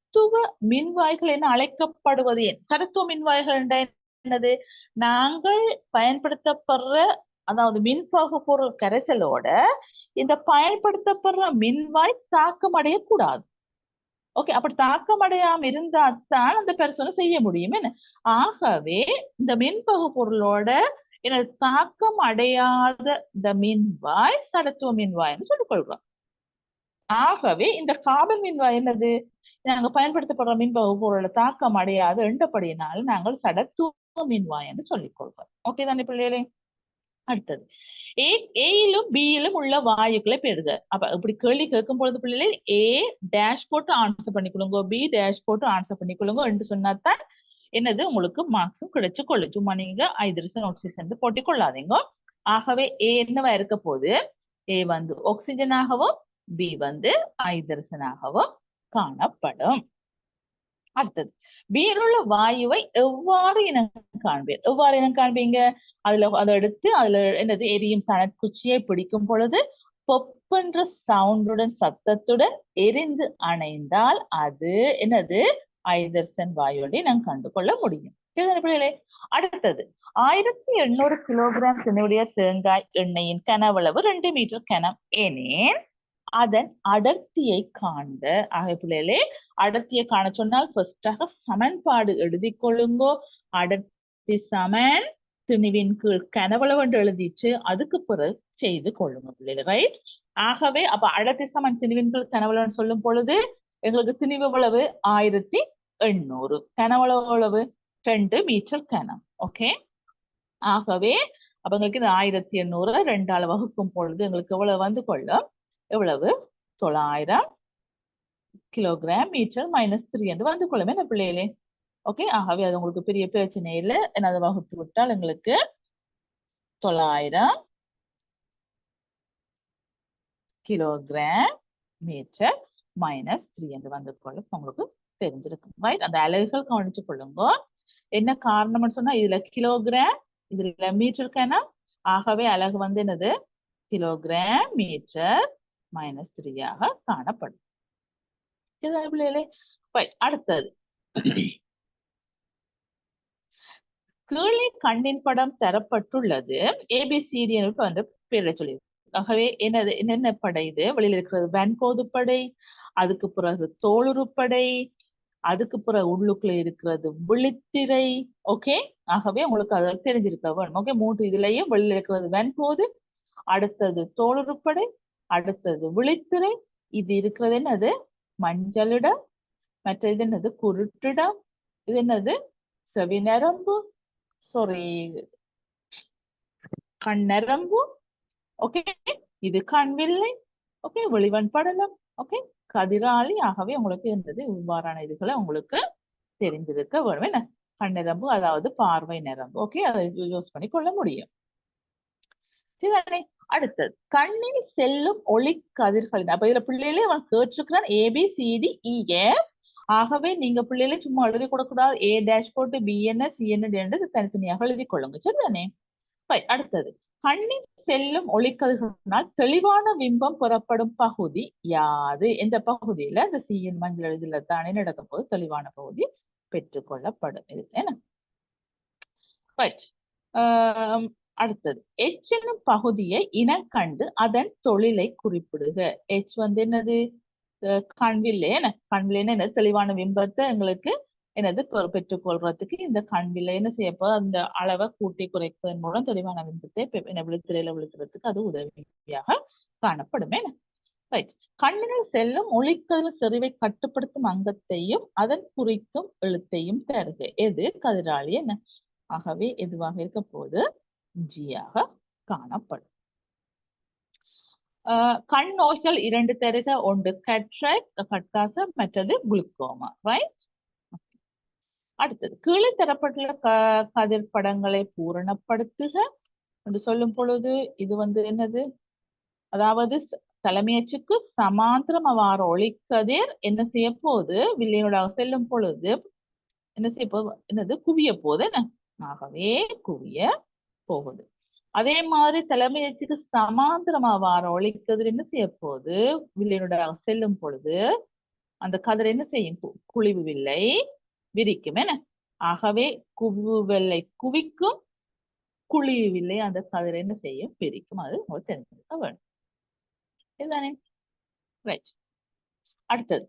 Speaker 1: சடத்துவ மின்வாய்கள் என அழைக்கப்படுவது ஏன்? சடத்துவ மின்வாய்கள் என்னது? நாங்கள் பயன்படுத்தப்படுற அதாவது மின்பகு பொருள் கரைசலோட இந்த பயன்படுத்தப்படுற மின்வாய் தாக்கம் அடையக்கூடாது. ஓகே, அப்படி தாக்கம் அடையாம இருந்தா தான் அந்த பரிசோதனை செய்ய முடியும். என்ன ஆகவே இந்த மின்பகு பொருளோட எனது தாக்கம் அடையாத இந்த மின்வாய் சடத்துவ மின்வாய்ன்னு சொல்லிக் கொள்றோம். ஆகவே இந்த கார்பன் மின்வாய் என்னது? நாங்க பயன்படுத்தப்படுற மின்பகு பொருளோட தாக்கம் அடையாது என்றபடியினால் நாங்கள் சடத்துவ மின்வாய் என்று சொல்லிக் கொள்வோம். ஓகே தானே பிள்ளைகளே? அடுத்தது ஏயிலும் பியிலும் உள்ள வாயுக்களை பெறுக. அப்ப இப்படி கேள்வி கேட்கும் பொழுது பிள்ளைகள் ஏ டேஷ் போட்டு ஆன்சர் பண்ணிக்கொள்ளுங்க, பி டேஷ் போட்டு ஆன்சர் பண்ணிக்கொள்ளுங்க என்று சொன்னாதான் என்னது உங்களுக்கு மார்க்ஸும் கிடைச்சு கொள்ளும். சும்மா நீங்க ஐதரசன் ஆக்சிஜன் போட்டி கொள்ளாதீங்க. ஆகவே ஏ என்னவா இருக்க போது? ஏ வந்து ஆக்சிஜனாகவும் பி வந்து ஐதரசனாகவும் காணப்படும். அடுத்தது பியில் உள்ள வாயுவை எவ்வாறு இனம் காண்பீர்? எவ்வாறு இனம் காண்பீங்க? அதை எடுத்து அதுல என்னது எரியும் தனக்குச்சியை பிடிக்கும் பொழுது பொப்பென்ற சவுண்டுடன் சத்தத்துடன் எரிந்து அணைந்தால் அது என்னது? ஐதரசன் வாயுவை நாம் கண்டு கொள்ள முடியும். பிள்ளைகளே, அடுத்தது 1800 கிலோகிராம் தினுடைய தேங்காய் எண்ணெயின் கனவளவு 2 மீட்டர் கனம் எனின் அதன் அடர்த்தியை காண்க. ஆக பிள்ளைகளே, அடர்த்தியை காண சொன்னால் ஃபர்ஸ்டாக சமன்பாடு எழுதி கொள்ளுங்கோ. அடர்த்தி சமன் திணிவின் கீழ் கனவளவு என்று எழுதிச்சு அதுக்கு பிறகு செய்து கொள்ளுங்க பிள்ளைகள். ரைட்? ஆகவே அப்ப அடர்த்தி சமன் திணிவின் கீழ் கனவளவு சொல்லும் பொழுது எங்களுக்கு திணிவு அளவு 1800, கனவளவு 2 மீட்டர் கனம். ஓகே, ஆகவே அப்ப எங்களுக்கு இந்த 1800 2ஆல வகுக்கும் பொழுது எங்களுக்கு எவ்வளவு வந்து கொள்ளும்? எவ்வளவு? 900 கிலோகிராம் மீட்டர் -3 என்று வந்து கொள்ளுமே என்ன பிள்ளைகளே? ஓகே, ஆகவே அது உங்களுக்கு பெரிய பிரச்சனை இல்லை. என்னது வகுத்து விட்டால் எங்களுக்கு 900 கிலோகிராம் மீட்டர் -3 என்று வந்து கொள்ளும். உங்களுக்கு தெரிஞ்சிருக்கும். ரைட்? அந்த அலகுகள் கவனிச்சு கொள்ளுங்க. என்ன காரணம்னு சொன்னா இதுல கிலோகிராம், இதுல மீட்டர் கனம். ஆகவே அலகு வந்து என்னது? கிலோகிராம் மீட்டர் -3 காணப்படும். பிள்ளைகளே, அடுத்தது கீழே கண்ணின் படம் தரப்பட்டுள்ளது. ஏபிசிடி வந்து பேரை சொல்லி. ஆகவே என்னென்ன படை? இது வெளியில இருக்கிறது வான்கோது படை, அதுக்கு பிறகு தோலுறுப்படை, அதுக்கு பிறகு உள்ளுக்குள்ள இருக்கிறது விழித்திரை. ஓகே, ஆகவே உங்களுக்கு அதை தெரிஞ்சிருக்க வேணும். ஓகே, 3 இதுலயும் வெளியில இருக்கிறது வான்கோது, அடுத்தது தோலுறுப்படை, அடுத்தது விழித்திரை. இது இருக்கிறது என்னது? மஞ்சளிடம். மற்ற இது என்னது? குருட்டிடம். இது என்னது? செவிநரம்பு, சாரி கண்ணரம்பு. ஓகே, இது கண்வில்லை. ஓகே, வெளிவன் படலம். ஓகே, கதிராளி. ஆகவே உங்களுக்கு இருந்தது இவ்வாறான இதுகளை உங்களுக்கு தெரிஞ்சிருக்க வேணும். என்ன? கண்ணரம்பு அதாவது பார்வை நரம்பு. ஓகே, அதை யூஸ் பண்ணி கொள்ள முடியும். சரிதானே? அடுத்தது கண்ணில் செல்லும் ஒளி கதிர்களின். அப்ப இதுல பிள்ளைகளே அவன் கேட்டிருக்கிறான் ABCDEF. ஆகவே நீங்க பிள்ளைகளை சும்மா எழுதி கொடுக்கூடாது. A டேஷ் போட்டு BN CN என்று தனித்தனியாக எழுதி கொள்ளுங்க. சரிதானே? அடுத்தது கண்ணில் செல்லும் ஒளிக்கதிர்களினால் தெளிவான பிம்பம் பெறப்படும் பகுதி யாது? எந்த பகுதியில இந்த CN மஞ்சள் எழுதில தானே நடக்கும் போது தெளிவான பகுதி பெற்றுக்கொள்ளப்படும். இது என்ன? அடுத்தது H என்னும் பகுதியை இனக்கண்டு அதன் தொழிலை குறிப்பிடுக. H வந்து என்னது? கண்வில்லை. என்ன? கண்வில்லை என்ன? தெளிவான பிம்பத்தை எங்களுக்கு என்னது பெற்றுக்கொள்றதுக்கு இந்த கண்வில்லை என்ன செய்யப்போ அந்த அளவை கூட்டி குறைப்பதன் மூலம் தெளிவான பிம்பத்தை விழித்திரையில விழுத்துறதுக்கு அது உதவியாக காணப்படும். என்ன? ரைட். கண்ணினுள் செல்லும் ஒளிக்கதிர் செறிவை கட்டுப்படுத்தும் அங்கத்தையும் அதன் குறிக்கும் எழுத்தையும் தருக. எது? கதிராளி. என்ன? ஆகவே எதுவாக இருக்க போது ஜியாக காணப்படும். கண் நோய்கள் 2 தருக. ஒன்று கேட்ராக்ட் கட்காசம், மற்றது குளுக்கோமா. ரைட்? அடுத்தது கீழே தரப்பட்டுள்ள கதிர் படங்களை பூரணப்படுத்துக என்று சொல்லும் பொழுது இது வந்து என்னது? அதாவது தலைமையச்சுக்கு சமாந்திரம் அவ்வாறு ஒளிக்கதிர் என்ன செய்ய போது வில்லையோட செல்லும் பொழுது என்ன செய்ய போது? என்னது? குவிய போது. என்ன? ஆகவே குவிய போகுது. அதே மாதிரி தலைமையச்சுக்கு சமாந்திரமா வார ஒளிக்கதிர் என்ன செய்ய போது வில்லையோட செல்லும் பொழுது அந்த கதிர் என்ன செய்யும்? குழிவு வில்லை விரிக்கும். என்ன? ஆகவே குவிவு வில்லை குவிக்கும், குழிவு வில்லை அந்த கதிர் என்ன செய்யும்? பிரிக்கும். அது உங்களுக்கு தெரிஞ்சிருக்க வேண்டும். இதுதானே? ரைட். அடுத்தது,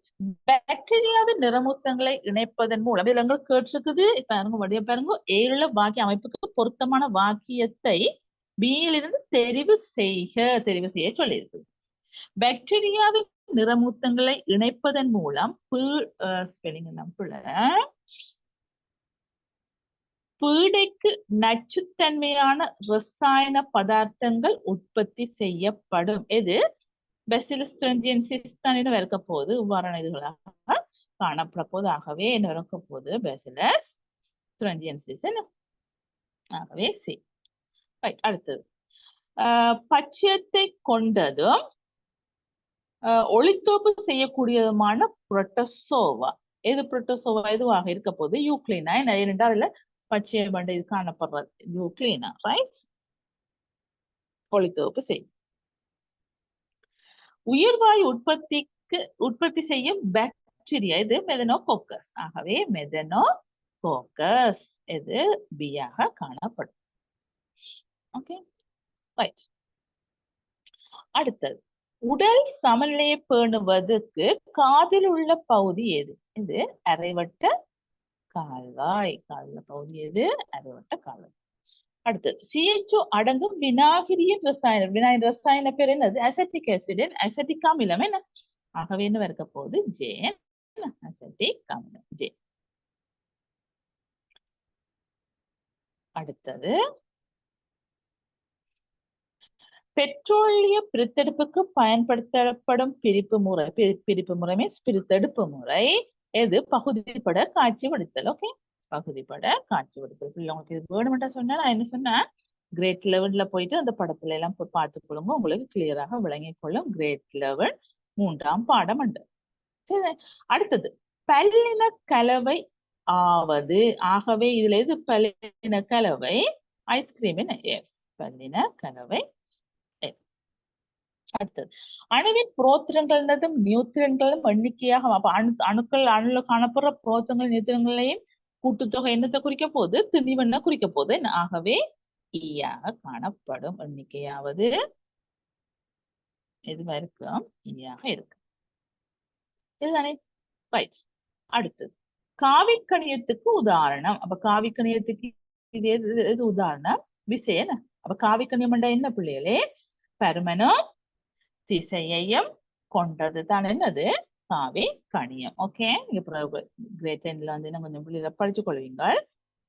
Speaker 1: பாக்டீரியாவின் நிறமூத்தங்களை இணைப்பதன் மூலம் இதுல எங்களுக்கு கேட்டிருக்குது. பாருங்க, வடிவ பாருங்க. ஏழுள்ள வாக்கிய அமைப்புக்கு பொருத்தமான வாக்கியத்தை பியிலிருந்து தெரிவு செய்ய சொல்லியிருக்கு. பாக்டீரியாவின் நிறமூத்தங்களை இணைப்பதன் மூலம் பீடைக்கு நச்சுத்தன்மையான ரசாயன பதார்த்தங்கள் உற்பத்தி செய்யப்படும். எது? Bacillus thuringiensis தான் என்ன இருக்க போகுது? இவ்வாறான இதுகளாக காணப்பட போது. ஆகவே என்ன இருக்க போகுது? Bacillus thuringiensis. ஆகவே சி. ரைட். அடுத்தது, பச்சையத்தை கொண்டதும் ஒளித்தோப்பு செய்யக்கூடியதுமான புரோட்டோசோவா. எது புரோட்டோசோவா எதுவாக இருக்க போது? யூக்ளினா. இரண்டாவதுல பச்சைய பண்டை இது காணப்படுறது யூக்ளினா. ரைட். ஒளித்தோப்பு செய்யும். உயிர்வாயு உற்பத்தி செய்யும் பாக்டீரியா இது மெதனோகோக்கஸ். ஆகவே மெதனோகோக்கஸ் இது பியாக காணப்படும். Okay, right. அடுத்தது, உடல் சமநிலையை பேணுவதற்கு காதில் உள்ள பகுதி எது? இது அரைவட்ட கால்வாய். காதில் பகுதி எது? அரைவட்ட கால்வாய். அடுத்தது, CHO அடங்கும் வினாகிரியின் ரசாயனம். வினாயின் ரசாயன பேர் என்னது? Ascetic acid. அசெட்டிக் அமிலம். என்ன? ஆகவே என்ன இருக்க போகுது? ஜே. அசெட்டிக் அமிலம் ஜே. அடுத்தது, பெட்ரோலிய பிரித்தெடுப்புக்கு பயன்படுத்தப்படும் பிரிப்பு முறை மீன்ஸ் பிரித்தெடுப்பு முறை எது? பகுதிப்பட காட்சிப்படுத்தல். ஓகே, பகுதிப்பட காட்சிப்படுத்தல். உங்களுக்கு இது வேணுமெண்டா சொன்னா நான் என்ன சொன்னேன்? கிரேட் லெவல்ல போயிட்டு அந்த படத்துல எல்லாம் பார்த்துக் கொள்ளுங்க, உங்களுக்கு கிளியராக விளங்கிக் கொள்ளும். கிரேட் லெவல் 3ஆம் பாடம் உண்டு. சரி. அடுத்தது, பல்லின கலவை ஆவது. ஆகவே இதுல எது பல்லின கலவை? ஐஸ்கிரீம். பல்லின கலவை. அடுத்தது, அணுவின் புரோத்திரங்களும் நியூத்திரன்களும் எண்ணிக்கையாக அணுல காணப்படுற புரோத்திரங்கள் நியூத்திரன்களையும் கூட்டுத்தொகை என்னத்தை குறிக்க போது? திணிவெண்ண குறிக்க போது. ஆகவே ஈயாக காணப்படும். எண்ணிக்கையாவது எதுவா இருக்கும்? ஈயாக இருக்கு. இதுதானே? ரைட். அடுத்தது, காவிக்கணியத்துக்கு உதாரணம். அப்ப காவிக்கணியத்துக்கு இது எது உதாரணம்? விசையன. அப்ப காவிக்கணியம் என்ன பிள்ளைகளே? பருமனும் திசையையும் கொண்டது தான் என்னது? காவி கணியம். ஓகே, நீங்க கிரேட் 10ல வந்து கொஞ்சம் பிள்ளைகளை படிச்சு கொள்வீங்க.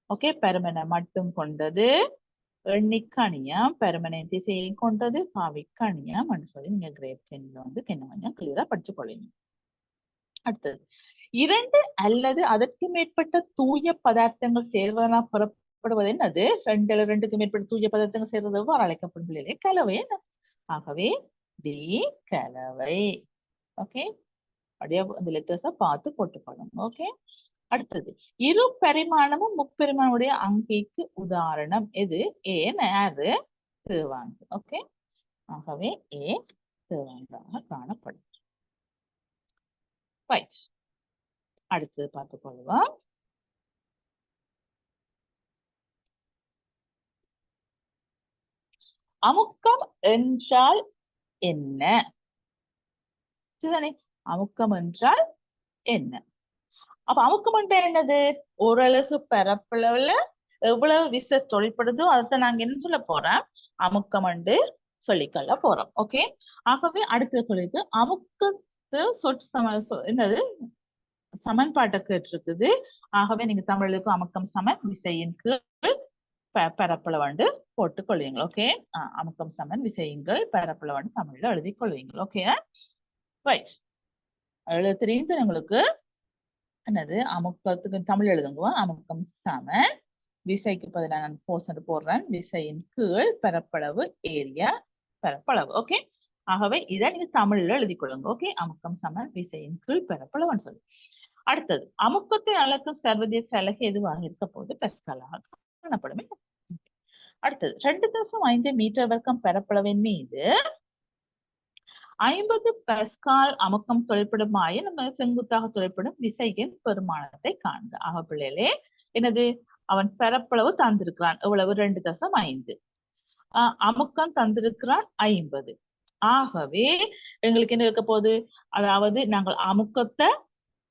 Speaker 1: ஓகே, பருமனை மட்டும் கொண்டது எண்ணிக்கணியம், பருமனை திசையையும் கொண்டது காவி கணியம் சொல்லி நீங்க கிரேட் 10ல வந்து கொஞ்சம் கிளியரா படிச்சு கொள்வீங்க. அடுத்தது, 2 அல்லது அதற்கு மேற்பட்ட தூய பதார்த்தங்கள் சேர்வதனால் புறப்படுவது என்னது? 2 அல்லது 2க்கு மேற்பட்ட தூய பதார்த்தங்கள் சேர்வது எவ்வாறு அழைக்கப்படும் பிள்ளைகளே? கலவை. ஆகவே டி கலவை. ஓகே, அப்படியே அந்த லெட்டர்ஸ பார்த்து போட்டுக்கணும். ஓகே. அடுத்தது, இரு பரிமாணமும் முப்பரிமாணமுடைய அங்கிக்கு உதாரணம் எது? ஏ நேரு தேவாங்கு. ஓகே, ஆகவே ஏ தேவாங்காக காணப்படும். ரைட். அடுத்தது பார்த்துக் கொள்வோம். அமுக்கம் என்றால் என்ன? அமுக்கம் என்றால் என்ன? அப்ப அமுக்கம் என்றால் என்னது? ஓரளவு பரப்பளவுல எவ்வளவு விசை தொழிற்படுதோ அதைத்தான் நாங்க என்ன சொல்ல போறோம்? அமுக்கம் என்று சொல்லிக்கொள்ள போறோம். ஓகே, ஆகவே அடுத்த சொல்லிட்டு அமுக்கத்து என்னது? சமன்பாட்டை கேட்டிருக்குது. ஆகவே நீங்க தமிழுக்கு அமுக்கம் சமன் விசையின் கீழ் பரப்பளவு போட்டுக் கொள்வீங்க. ஓகே, அமுக்கம் சமன் விசையின் கீழ் பரப்பளவு தமிழ்ல எழுதி கொள்வீங்க. Okay, right. எழுத தெரியுது உங்களுக்கு? என்னது? அமுக்கத்துக்கு தமிழ் எழுதுங்க. அமுக்கம் சமன் விசைக்கு பதிலாக நான் போர்ஸ் போடுறேன். விசையின் கீழ் பரப்பளவு ஏரியா பரப்பளவு. ஓகே, ஆகவே இதை நீங்க தமிழ்ல எழுதி கொள்ளுங்க. ஓகே, அமுக்கம் சமன் விசையின் கீழ் பரப்பளவுன்னு சொல்லி. அடுத்தது, அமுக்கத்தை அளக்கும் சர்வதேச அலகு எதுவாக இருக்க போது? பெஸ்கலாக காணப்படும். அடுத்தது, 2.5 மீட்டர் வர்க்கம் பரப்பளவின் மீது 50 பாஸ்கால் அமுக்கம் தொழிற்படுமாயின் நம்ம செங்குத்தாக தொழிற்படும் விசையின் பெருமானத்தை காண்க. ஆக பிள்ளைகளே என்னது அவன் பரப்பளவு தந்திருக்கிறான் எவ்வளவு 2.5. அமுக்கம் தந்திருக்கிறான் 50. ஆகவே எங்களுக்கு என்ன இருக்க போகுது, அதாவது நாங்கள் அமுக்கத்தை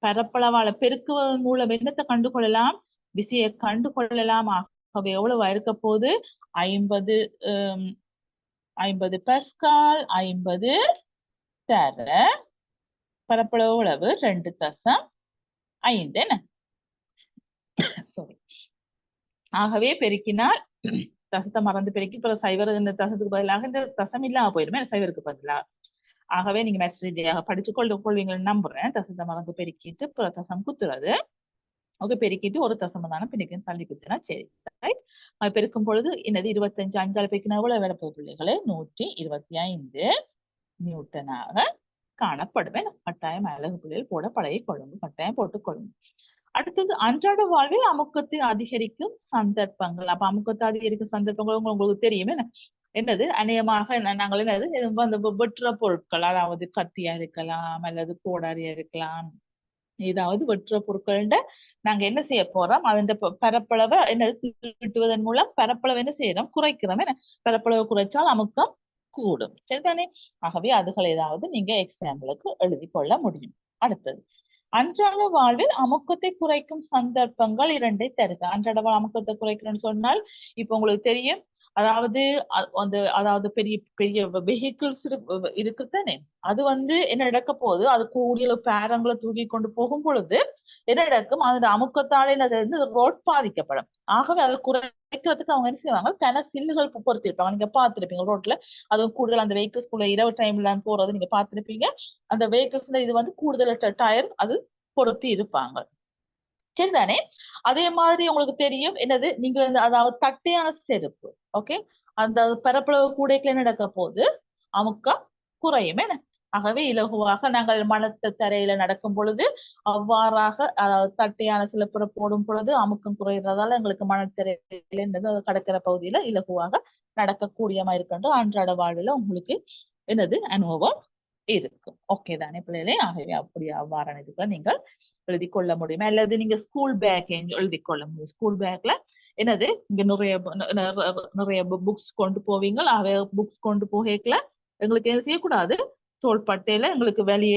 Speaker 1: பரப்பளவால பெருக்குவதன் மூலம் என்னத்தை கண்டுகொள்ளலாம், விசையை கண்டுகொள்ளலாம். ஆகவே எவ்வளவு இருக்க போகுது, 50 பாஸ்கால் 50 தர பரப்பளவு எவ்வளவு 2.5 என்ன சாரி. ஆகவே பெருக்கினால் தசத்தை மறந்து பெருக்கி சைவர் இந்த தசத்துக்கு பதிலாக இந்த தசம் இல்லாம போயிடுமே சைவருக்கு பதிலாக. ஆகவே நீங்க மேஸ்டரியாக படிச்சு கொள்வீங்கன்னு நம்புறேன். தசத்தை மறந்து பெருக்கிட்டு தசம் குத்துறது. ஓகே, பெருக்கிட்டு ஒரு தசம் தானே பின்னிக்கு தள்ளி குத்துனா சரி. ரைட். அது பெருக்கும் பொழுது என்னது 25 5 பெருக்கினா எவ்வளவு வரப்போகுது பிள்ளைகளே, 125 நியூட்டனாக காணப்படுவேன். கட்டாயம் அழகு பிள்ளைகள் போட பழகி கொள்ளுங்க, கட்டாயம் போட்டுக் கொள்ளுங்க. அடுத்தது அன்றாட வாழ்வில் அமுக்கத்தை அதிகரிக்கும் சந்தர்ப்பங்கள். அப்ப அமுக்கத்தை அதிகரிக்கும் சந்தர்ப்பங்கள் உங்களுக்கு தெரியும் என்னது, அநேகமாக நாங்கள் என்னது அந்த வெற்ற பொருட்கள், அதாவது கத்தியா இருக்கலாம் அல்லது கோடாரியா இருக்கலாம், ஏதாவது வெற்ற பொருட்கள் நாங்க என்ன செய்ய போறோம், அதன் பரப்பளவை என்ன கிட்டுவதன் மூலம் பரப்பளவு என்ன செய்யறோம், குறைக்கிறோம். என்ன பரப்பளவு குறைச்சால் அமுக்கம் கூடும், சரிதானே? ஆகவே அதுகள் ஏதாவது நீங்க எக்ஸாம்பிளுக்கு எழுதி கொள்ள முடியும். அடுத்தது அன்றாட வாழ்வில் அமுக்கத்தை குறைக்கும் சந்தர்ப்பங்கள் 2 தருக. அன்றாட வாழ் அமுக்கத்தை குறைக்கணும்னு சொன்னால் இப்ப உங்களுக்கு தெரியும், அதாவது அதாவது பெரிய பெரிய வெஹிக்கிள்ஸ் இருக்குதானே, அது என்ன நடக்க போகுது, அது கூடிய பேரங்களை தூக்கி கொண்டு போகும் பொழுது என்ன நடக்கும், அந்த அமுக்கத்தாலே ரோட் பாதிக்கப்படும். ஆகவே அதை குறைக்கிறதுக்கு அவங்க என்ன செய்வாங்க, கன சில்லுகள் பொறுத்திருப்பாங்க. நீங்க பார்த்திருப்பீங்க ரோட்ல, அதுவும் கூடுதல் அந்த வெஹிக்கிள்ஸ்குள்ள இரவு டைம்ல போறது நீங்க பார்த்திருப்பீங்க. அந்த வெஹிக்கிள்ஸ்ல இது கூடுதல் டயர் அது பொருத்தி இருப்பாங்க, சரிதானே? அதே மாதிரி உங்களுக்கு தெரியும் என்னது, நீங்க அதாவது தட்டையான செருப்பு, ஓகே, அந்த பரப்பளவு கூடைக்குள்ள நடக்க போது அமுக்கம் குறையும். ஆகவே இலகுவாக நாங்கள் மணத்த தரையில நடக்கும் பொழுது அவ்வாறாக அதாவது தட்டையான சிலப்புற போடும் பொழுது அமுக்கம் குறைகிறதால எங்களுக்கு மணத்தரையில அது கடற்கிற பகுதியில இலகுவாக நடக்கக்கூடியமா இருக்கின்ற அன்றாட வாழ்வுல உங்களுக்கு என்னது அனுபவம் இருக்கும். ஓகே தானே பிள்ளைகளே? ஆகவே அப்படி அவ்வாறான இதுக்கு நீங்கள் எழுதி கொள்ள முடியும். அல்லது நீங்க ஸ்கூல் பேக் எழுதி கொள்ள முடியும். ஸ்கூல் பேக்ல என்னது இங்க நிறைய புக்ஸ் கொண்டு போவீங்க. ஆகவே புக்ஸ் கொண்டு போகல எங்களுக்கு என்ன செய்யக்கூடாது, தோள்பட்டையில எங்களுக்கு வலி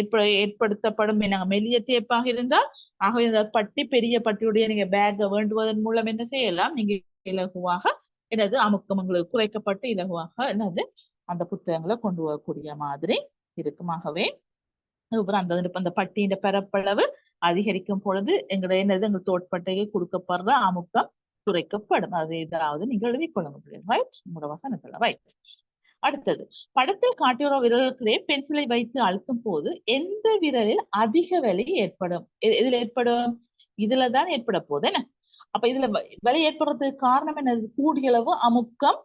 Speaker 1: ஏற்படுத்தப்படும். நாங்க மெல்லிய தேப்பாக இருந்தால் ஆகவே இந்த பட்டி பெரிய பட்டியுடைய நீங்க பேக்கை வேண்டுவதன் மூலம் என்ன செய்யலாம், நீங்க இலகுவாக என்னது அமுக்கம் உங்களுக்கு குறைக்கப்பட்டு இலகுவாக என்னது அந்த புத்தகங்களை கொண்டு வரக்கூடிய மாதிரி இருக்குமாகவே அந்த பட்டியின் பரப்பளவு அதிகரிக்கும் பொழுது எங்களுடைய என்னது எங்கள் தோட்பட்டையை கொடுக்கப்படுற அமுக்கம் குறைக்கப்படும். அது ஏதாவது நீங்க எழுதி கொள்ள முடியும். ரைட், உங்களோட வசனத்துல. ரைட். அடுத்தது படத்தில் காட்டியுள்ள விரல்களே பென்சிலை வைத்து அழுத்தும் போது எந்த விரலில் அதிக வலி ஏற்படும்? இதுல ஏற்படும், இதுலதான் ஏற்பட போகுது என்ன. அப்ப இதுல வலி ஏற்படுறதுக்கு காரணம் என்னது, கூடியளவு அமுக்கம்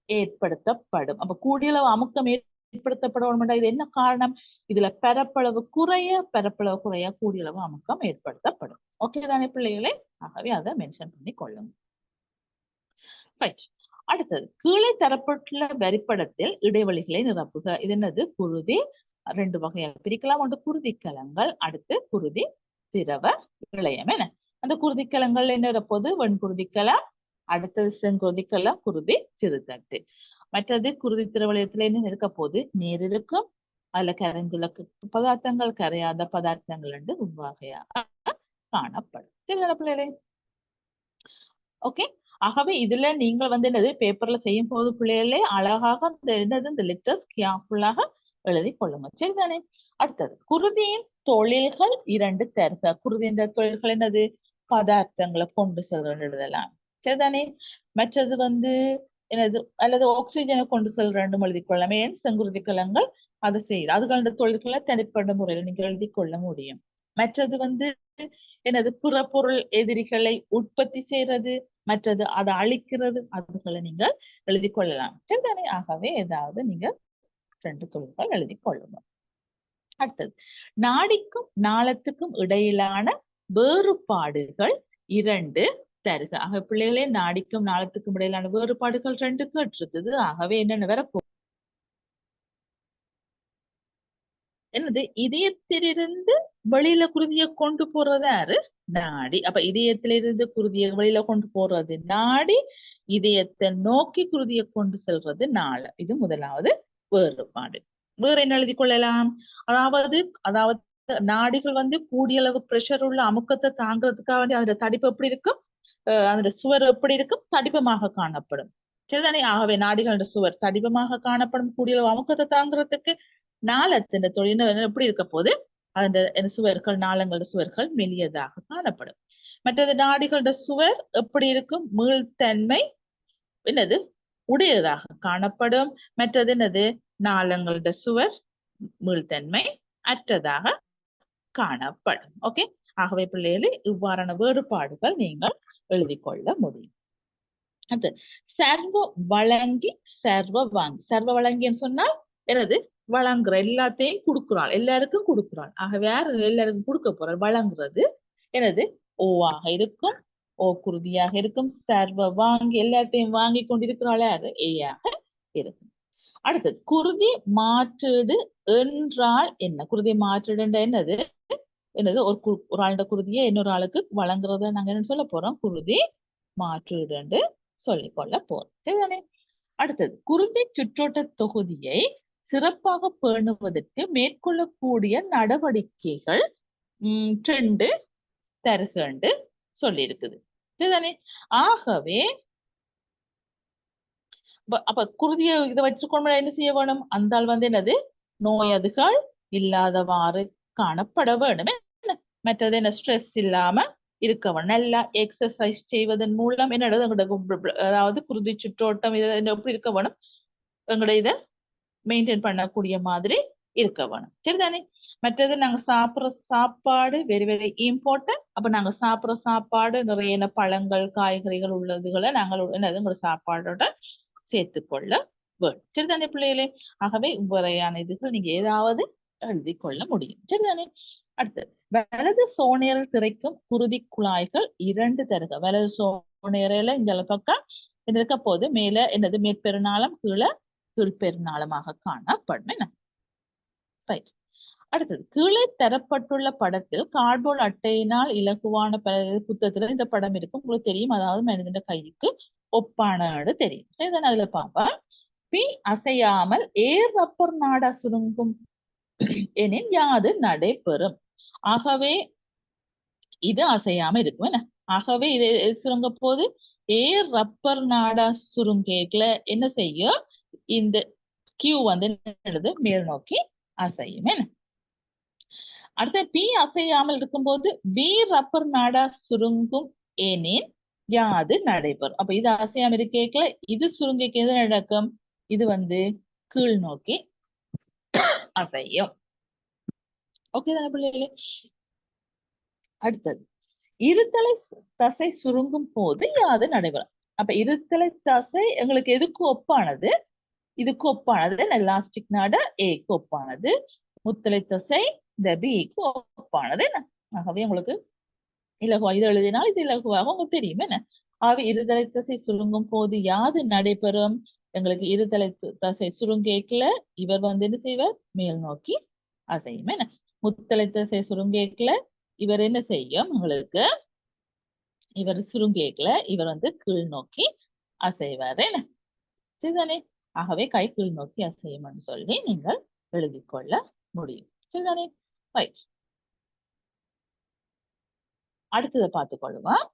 Speaker 1: ஏற்படுத்தப்படும். அப்ப கூடியளவு அமுக்கம் ஏற்படுத்தப்படும். இது என்ன காரணம், இதுல பரப்பளவு குறைய கூடியளவு அமுக்கம் ஏற்படுத்தப்படும். ஓகே தானே பிள்ளைகளே? ஆகவே அதை மென்ஷன் பண்ணி கொள்ளுங்க. ரைட். அடுத்தது கீழே தரப்பட்டுள்ள வரிப்படத்தில் இடைவெளிகளை நிரப்புக. இது என்னது, குருதி. 2 வகையாக பிரிக்கலாம். ஒன்று குருதி கலங்கள், அடுத்து குருதி திரவ இழையம். என்ன அந்த குருதி கலங்கள் என்ன இருப்போது, வெண்குருதிக்கலம், அடுத்தது செங்குருதிக்கலம், குருதி சிறுதட்டு. மற்றது குருதி திரவலயத்துல என்ன இருக்க போது, நீர் இருக்கும், அதுல கரைந்துள்ள பதார்த்தங்கள் கரையாத பதார்த்தங்கள் என்று வகையாக காணப்படும். சரி பிள்ளைகளே? ஓகே. ஆகவே இதுல நீங்கள் என்னது பேப்பர்ல செய்யும் போது பிள்ளைகளே அழகாக இந்த லெட்டர்ஸ் கேர்ஃபுல்லாக எழுதி கொள்ளுங்க, சரிதானே? அடுத்தது குருதியின் தொழில்கள் 2 தருக. குருதியின் தொழில்கள் என்னது, பதார்த்தங்களை கொண்டு செல்றன்னு எழுதலாம், சரிதானே? மற்றது என்னது, அல்லது ஆக்சிஜனை கொண்டு செல்றன்னு எழுதி கொள்ளலாம். ஏன் செங்குருதி கலங்கள் அதை செய்யுது, அதுக்கான தொழில்களை தனிப்பட்ட முறையில் நீங்க எழுதி கொள்ள முடியும். மற்றது என்னது, புறப்பொருள் எதிரிகளை உற்பத்தி செய்யறது, மற்றது அதை அழிக்கிறது, அதுகளை நீங்கள் எழுதி கொள்ளலாம், சரிதானே? ஆகவே ஏதாவது நீங்க 2 தொழில்கள் எழுதி கொள்ளணும். அடுத்தது நாடிக்கும் நாளத்துக்கும் இடையிலான வேறுபாடுகள் 2 தருக. ஆக பிள்ளைகளே, நாடிக்கும் நாளத்துக்கும் இடையிலான வேறுபாடுகள் 2 கேட்டிருக்குது. ஆகவே என்னென்ன வரப்போ என்னது இதயத்திலிருந்து வெளியில குருதியை கொண்டு போறது யாரு? நாடி. அப்ப இதயத்திலிருந்து குருதியை வெளியில கொண்டு போறது நாடி, இதயத்தை நோக்கி குருதியை கொண்டு செல்றது நாளம். இது முதலாவது வேறுபாடு. வேற என்ன எழுதி கொள்ளலாம்? அதாவது அதாவது நாடிகள் வந்து கூடிய அளவு பிரஷர் உள்ள அமுக்கத்தை தாங்கிறதுக்காக வேண்டி அதோட தடிப்பு எப்படி இருக்கும்? அதோட சுவர் எப்படி இருக்கும்? தடிப்பமாக காணப்படும். சரிதானே? ஆகவே நாடிகளோட சுவர் தடிப்பமாக காணப்படும். கூடிய அளவு அமுக்கத்தை தாங்கிறதுக்கு நாளத்தின் தொழில் எப்படி இருக்க போது அந்த சுவர்கள் நாளங்களோட சுவர்கள் மெலியதாக காணப்படும். மற்றது நாடிகளோட சுவர் எப்படி இருக்கும்? மீள்தன்மை என்னது உடையதாக காணப்படும். மற்றது என்னது? நாளங்களோட சுவர் மீள்தன்மை அற்றதாக காணப்படும். ஓகே, ஆகவே பிள்ளைகளே இவ்வாறான வேறுபாடுகள் நீங்கள் எழுதிக் கொள்ள முடியும். அது சர்வ வழங்கி சர்வ வாங்கி. சர்வ வழங்கின்னு சொன்னால் என்னது? வழங்குற எல்லாத்தையும் கொடுக்குறாள், எல்லாருக்கும் கொடுக்குறாள். ஆகவே யார் எல்லாருக்கும் கொடுக்க போறாள்? வழங்குறது என்னது? ஓவாக இருக்கும், ஓ குருதியாக இருக்கும். சர்வ வாங்கி எல்லாத்தையும் வாங்கி கொண்டிருக்கிறாள் யாரு? ஏயாக இருக்கும். அடுத்தது குருதி மாற்றீடு என்றால் என்ன? குருதி மாற்றீடு என்னது? என்னது? ஒரு ஆளோட குருதியை இன்னொரு ஆளுக்கு வழங்குறத நாங்க என்ன சொல்ல போறோம்? குருதி மாற்றீடு என்று சொல்லிக் கொள்ள போறோம். சரிதானே? அடுத்தது குருதி சுற்றோட்ட தொகுதியை சிறப்பாக பேணுவதற்கு மேற்கொள்ளக்கூடிய நடவடிக்கைகள் 2 தருகண்டு சொல்லி இருக்குது. சரிதானே? ஆகவே அப்ப குருதியை இதை வச்சுக்கொண்டு என்ன செய்ய வேணும்? அந்த ஆள் வந்து என்னது? நோயதுகள் இல்லாதவாறு காணப்பட வேணும். மற்றது என்ன? ஸ்ட்ரெஸ் இல்லாம இருக்க வேணும். நல்லா எக்ஸசைஸ் செய்வதன் மூலம் என்ன, அதாவது குருதி சுற்றோட்டம் எப்படி இருக்க வேணும்? எங்களோட இதை மெயின்டைன் பண்ணக்கூடிய மாதிரி இருக்க வேணும். சரிதானே? மற்றது நாங்க சாப்பிடுற சாப்பாடு வெரி வெரி இம்பார்ட்டன்ட். அப்ப நாங்க சாப்பிடுற சாப்பாடு நிறைய பழங்கள் காய்கறிகள் உள்ளதுகளை நாங்கள் என்னது உங்களோட சாப்பாடோட சேர்த்துக்கொள்ள வேணும். சரிதானே பிள்ளைகளே? ஆகவே இவ்வகையான இதுகள் நீங்க ஏதாவது எழுதி கொள்ள முடியும். சரிதானே? அடுத்தது வலது சோனேரல் திரைக்கும் குருதி குழாய்கள் 2 தருக. வலது சோனேரல இந்த பக்கம் இருக்க போது மேல என்னது? மேற்பெருநாளம், கீழே கீழ்பெருநாளமாக காணப்படும். என்ன? ரைட். அடுத்தது கீழே தரப்பட்டுள்ள படத்தில் கார்ட்போர்ட் அட்டையினால் இலகுவான புத்தகத்துல இந்த படம் இருக்கும். உங்களுக்கு தெரியும், அதாவது மனிதன் கைக்கு ஒப்பானது தெரியும். சரிதானே? அதுல பாப்பா பி அசையாமல் ஏர் ரப்பர் நாடா சுருங்கும் எனின் யாது நடைபெறும். ஆகவே இது அசையாம இருக்கும். என்ன? ஆகவே இது சுருங்க போது ஏர் ரப்பர் நாடா சுருங்கேக்ல என்ன செய்யும்? இந்த கியூ வந்து மேல் நோக்கி அசையும். என்ன? அடுத்த பி அசையாமல் இருக்கும்போது பி ரப்பர் நாடா சுருங்கும் ஏனேன் யாது நடைபெறும். அப்ப இது அசையாம இருக்கேக்கல இது சுருங்கிக்கு எது நடக்கும்? இது வந்து கீழ் நோக்கி அசையும். ஓகே தானே பிள்ளைகளே? அடுத்தது இருத்தலை தசை சுருங்கும் போது யாது நடைபெறும். அப்ப இருத்தலை தசை எங்களுக்கு எதுக்கு ஒப்பானது? இதுக்கு ஒப்பானது எலாஸ்டிக் நாட ஏக்கு ஒப்பானது. முத்தலை தசை இந்த பிக்கு ஒப்பானது. என்ன? ஆகவே உங்களுக்கு இலகுவா இது எழுதினால் இது இலகுவாக உங்களுக்கு தெரியும். என்ன? ஆகவே இருதலை தசை சுருங்கும் போது யாது நடைபெறும்? எங்களுக்கு இருதலை தசை சுருங்கேக்கல இவர் வந்து என்ன செய்வார்? மேல் நோக்கி அசையும். என்ன? முத்தலை தசை சுருங்கேக்கல இவர் என்ன செய்யும்? உங்களுக்கு இவர் சுருங்கேக்கல இவர் வந்து கீழ் நோக்கி அசைவார். என்ன? சரிதானே? ஆகவே கை கீழ் நோக்கி அசையும் சொல்லி நீங்கள் எழுதி கொள்ள முடியும். சரிதானே? ரைட். அடுத்ததை பார்த்துக் கொள்ளுவோம்.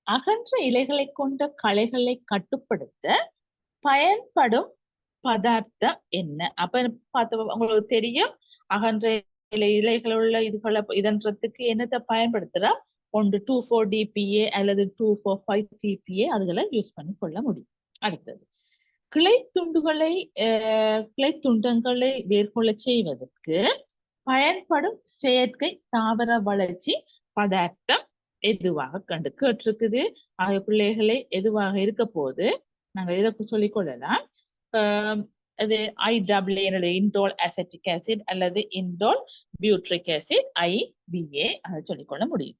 Speaker 1: அகன்ற இலைகளை கொண்ட களைகளை கட்டுப்படுத்த பயன்படும் பதார்த்தம் என்ன? அப்ப பார்த்து உங்களுக்கு தெரியும், அகன்ற இலைகள் உள்ள இதுகளை இதன்றதுக்கு என்னத்தை பயன்படுத்துறோம்? ஒன்று 2,4-DPA அல்லது 2,4,5-TPA அதுகளை யூஸ் பண்ணி கொள்ள முடியும். அடுத்தது கிளை துண்டங்களை வேர்கொள்ள செய்வதற்கு பயன்படும் செயற்கை தாவர வளர்ச்சி பதார்த்தம் எதுவாக கேட்டிருக்குது. ஆகிய பிள்ளைகளை எதுவாக இருக்க போது நாங்க இதற்கு சொல்லிக் கொள்ளலாம். அது IAA இண்டோல் அசெட்டிக் ஆசிட் அல்லது இண்டோல் பியூட்ரிக் ஆசிட் IBA அதை சொல்லிக்கொள்ள முடியும்.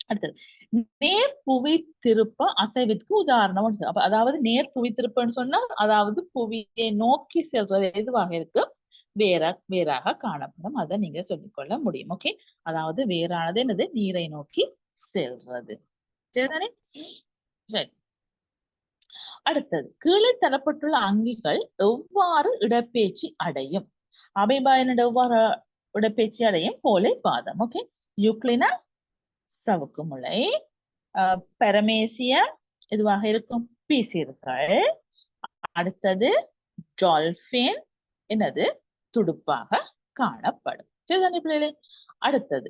Speaker 1: அடுத்தது நேர் புவி திருப்ப அசைவிற்கு உதாரணம் அதாவது நேர் புவி திருப்பன்னு சொன்னா அதாவது புவியை நோக்கி செல்றது எதுவாக இருக்கு வேறாக காணப்படும். அதை நீங்க சொல்லிக்கொள்ள முடியும். ஓகே, அதாவது வேறானது என்னது, நீரை நோக்கி செல்றது. சரிதானே? சரி, அடுத்தது கீழே தரப்பட்டுள்ள அங்கிகள் எவ்வாறு இடப்பெயர்ச்சி அடையும்? அமீபாயினோட எவ்வாறு இடப்பெயர்ச்சி அடையும்? போலை பாதம். ஓகே, யூக்ளினா சவுக்கு முளை, பரமேசியம் எதுவாக இருக்கும்? பீசிர்கள். அடுத்தது டால்பின் என்னது, துடுப்பாக காணப்படும். சரிதானே பிள்ளைகளே? அடுத்தது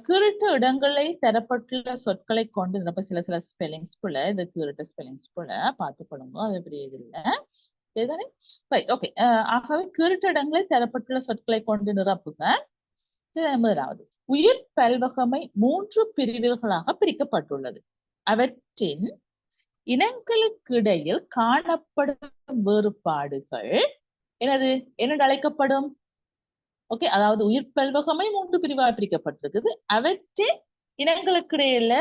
Speaker 1: குறித்த இடங்களை தரப்பட்டுள்ள சொற்களை கொண்டு நிரப்ப சில ஸ்பெல்லிங்ஸ் போல, இந்த குறித்த ஸ்பெல்லிங்ஸ் போல பார்த்துக்கொள்ளுங்க, அது பெரிய இது இல்லை. சரிதானே? Right, okay. ஆகவே குறித்த இடங்களை தரப்பட்டுள்ள சொற்களை கொண்டு நிரப்புக. முதலாவது, உயிர் பல்வகமை 3 பிரிவுகளாக பிரிக்கப்பட்டுள்ளது. அவற்றின் இனங்களுக்கிடையில் காணப்படும் வேறுபாடுகள் என்னென்று அழைக்கப்படும்? ஓகே, அதாவது உயிர் பல்வகமை 3 பிரிவாக பிரிக்கப்பட்டிருக்குது. அவற்றின் இனங்களுக்கிடையில